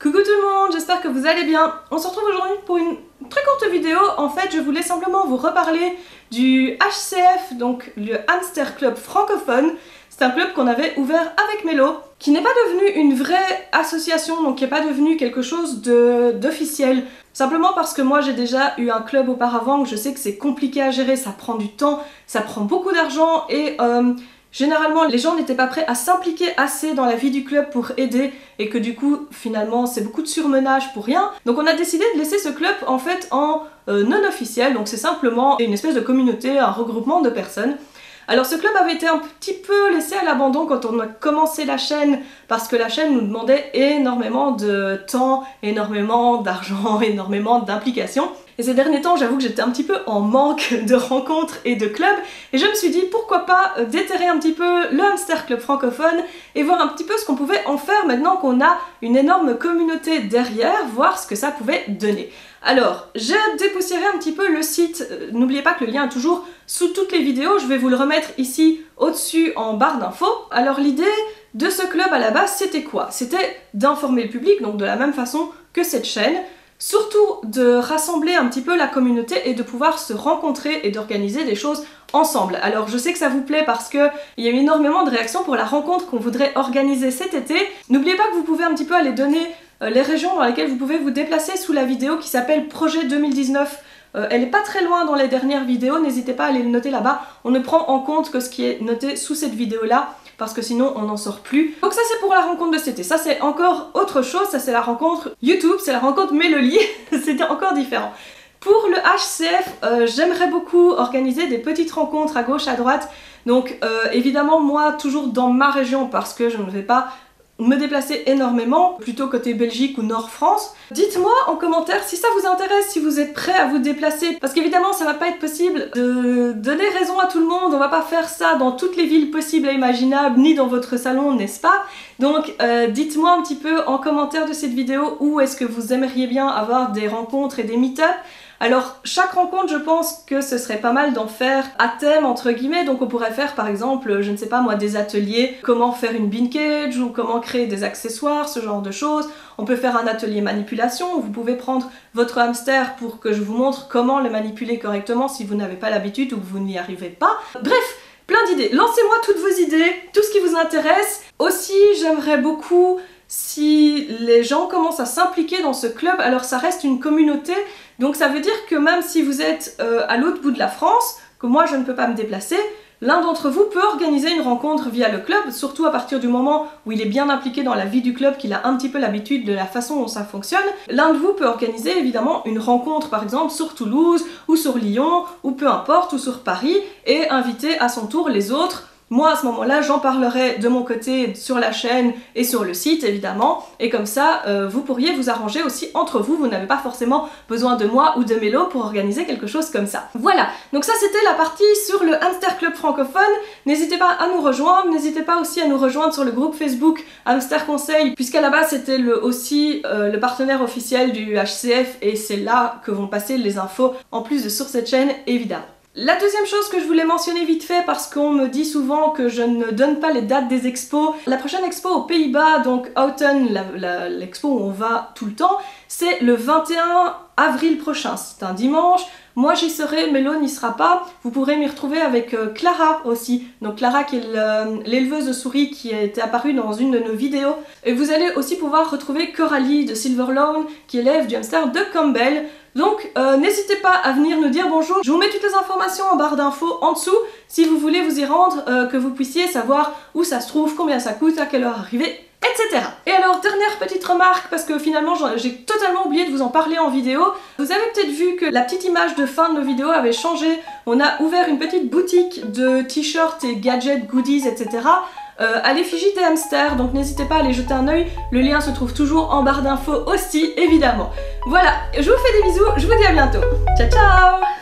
Coucou tout le monde, j'espère que vous allez bien. On se retrouve aujourd'hui pour une très courte vidéo. En fait, je voulais simplement vous reparler du HCF, donc le Hamster Club francophone. C'est un club qu'on avait ouvert avec Mélo, qui n'est pas devenu une vraie association, donc qui n'est pas devenu quelque chose d'officiel. Simplement parce que moi j'ai déjà eu un club auparavant, que je sais que c'est compliqué à gérer, ça prend du temps, ça prend beaucoup d'argent et généralement les gens n'étaient pas prêts à s'impliquer assez dans la vie du club pour aider et que du coup finalement c'est beaucoup de surmenage pour rien. Donc on a décidé de laisser ce club en fait en non officiel, donc c'est simplement une espèce de communauté, un regroupement de personnes. Alors ce club avait été un petit peu laissé à l'abandon quand on a commencé la chaîne parce que la chaîne nous demandait énormément de temps, énormément d'argent, énormément d'implication. Et ces derniers temps, j'avoue que j'étais un petit peu en manque de rencontres et de clubs et je me suis dit pourquoi pas déterrer un petit peu le Hamster Club francophone et voir un petit peu ce qu'on pouvait en faire maintenant qu'on a une énorme communauté derrière, voir ce que ça pouvait donner. Alors, j'ai dépoussiéré un petit peu le site, n'oubliez pas que le lien est toujours sous toutes les vidéos, je vais vous le remettre ici au-dessus en barre d'infos. Alors l'idée de ce club à la base, c'était quoi? C'était d'informer le public, donc de la même façon que cette chaîne, surtout de rassembler un petit peu la communauté et de pouvoir se rencontrer et d'organiser des choses ensemble. Alors je sais que ça vous plaît parce qu'il y a eu énormément de réactions pour la rencontre qu'on voudrait organiser cet été. N'oubliez pas que vous pouvez un petit peu aller donner les régions dans lesquelles vous pouvez vous déplacer sous la vidéo qui s'appelle Projet 2019. Elle est pas très loin dans les dernières vidéos, n'hésitez pas à aller le noter là-bas. On ne prend en compte que ce qui est noté sous cette vidéo-là, parce que sinon on n'en sort plus. Donc ça c'est pour la rencontre de cet été, ça c'est encore autre chose, ça c'est la rencontre YouTube, c'est la rencontre Méloli, c'était encore différent. Pour le HCF, j'aimerais beaucoup organiser des petites rencontres à gauche, à droite, donc évidemment moi toujours dans ma région parce que je ne vais pas me déplacer énormément, plutôt côté Belgique ou Nord-France. Dites-moi en commentaire si ça vous intéresse, si vous êtes prêts à vous déplacer, parce qu'évidemment ça va pas être possible de donner raison à tout le monde, on va pas faire ça dans toutes les villes possibles et imaginables, ni dans votre salon, n'est-ce pas? Donc dites-moi un petit peu en commentaire de cette vidéo où est-ce que vous aimeriez bien avoir des rencontres et des meet-up. Alors chaque rencontre je pense que ce serait pas mal d'en faire à thème entre guillemets, donc on pourrait faire par exemple, je ne sais pas moi, des ateliers, comment faire une bean cage ou comment créer des accessoires, ce genre de choses. On peut faire un atelier manipulation, vous pouvez prendre votre hamster pour que je vous montre comment le manipuler correctement si vous n'avez pas l'habitude ou que vous n'y arrivez pas. Bref, plein d'idées, lancez-moi toutes vos idées, tout ce qui vous intéresse. Aussi j'aimerais beaucoup si les gens commencent à s'impliquer dans ce club, alors ça reste une communauté, donc ça veut dire que même si vous êtes à l'autre bout de la France, que moi je ne peux pas me déplacer, l'un d'entre vous peut organiser une rencontre via le club, surtout à partir du moment où il est bien impliqué dans la vie du club, qu'il a un petit peu l'habitude de la façon dont ça fonctionne. L'un de vous peut organiser évidemment une rencontre par exemple sur Toulouse, ou sur Lyon, ou peu importe, ou sur Paris, et inviter à son tour les autres. Moi à ce moment-là j'en parlerai de mon côté sur la chaîne et sur le site évidemment, et comme ça vous pourriez vous arranger aussi entre vous, vous n'avez pas forcément besoin de moi ou de Mélo pour organiser quelque chose comme ça. Voilà, donc ça c'était la partie sur le Hamster Club francophone. N'hésitez pas à nous rejoindre, n'hésitez pas aussi à nous rejoindre sur le groupe Facebook Hamster Conseil, puisqu'à la base c'était aussi le partenaire officiel du HCF et c'est là que vont passer les infos en plus de sur cette chaîne évidemment. La deuxième chose que je voulais mentionner vite fait parce qu'on me dit souvent que je ne donne pas les dates des expos. La prochaine expo aux Pays-Bas, donc Autumn, l'expo où on va tout le temps, c'est le 21 avril prochain, c'est un dimanche. Moi j'y serai, Mélo n'y sera pas. Vous pourrez m'y retrouver avec Clara aussi. Donc Clara qui est l'éleveuse de souris qui a été apparue dans une de nos vidéos. Et vous allez aussi pouvoir retrouver Coralie de Silverlawn qui est l'élève du hamster de Campbell. Donc n'hésitez pas à venir nous dire bonjour. Je vous mets toutes les informations en barre d'infos en dessous si vous voulez vous y rendre, que vous puissiez savoir où ça se trouve, combien ça coûte, à quelle heure arriver, etc. Et alors dernière petite remarque, parce que finalement j'ai totalement oublié de vous en parler en vidéo. Vous avez peut-être vu que la petite image de fin de nos vidéos avait changé. On a ouvert une petite boutique de t-shirts et gadgets, goodies, etc. À l'effigie des hamsters, donc n'hésitez pas à aller jeter un œil, le lien se trouve toujours en barre d'infos aussi évidemment. Voilà, je vous fais des bisous, je vous dis à bientôt. Ciao ciao!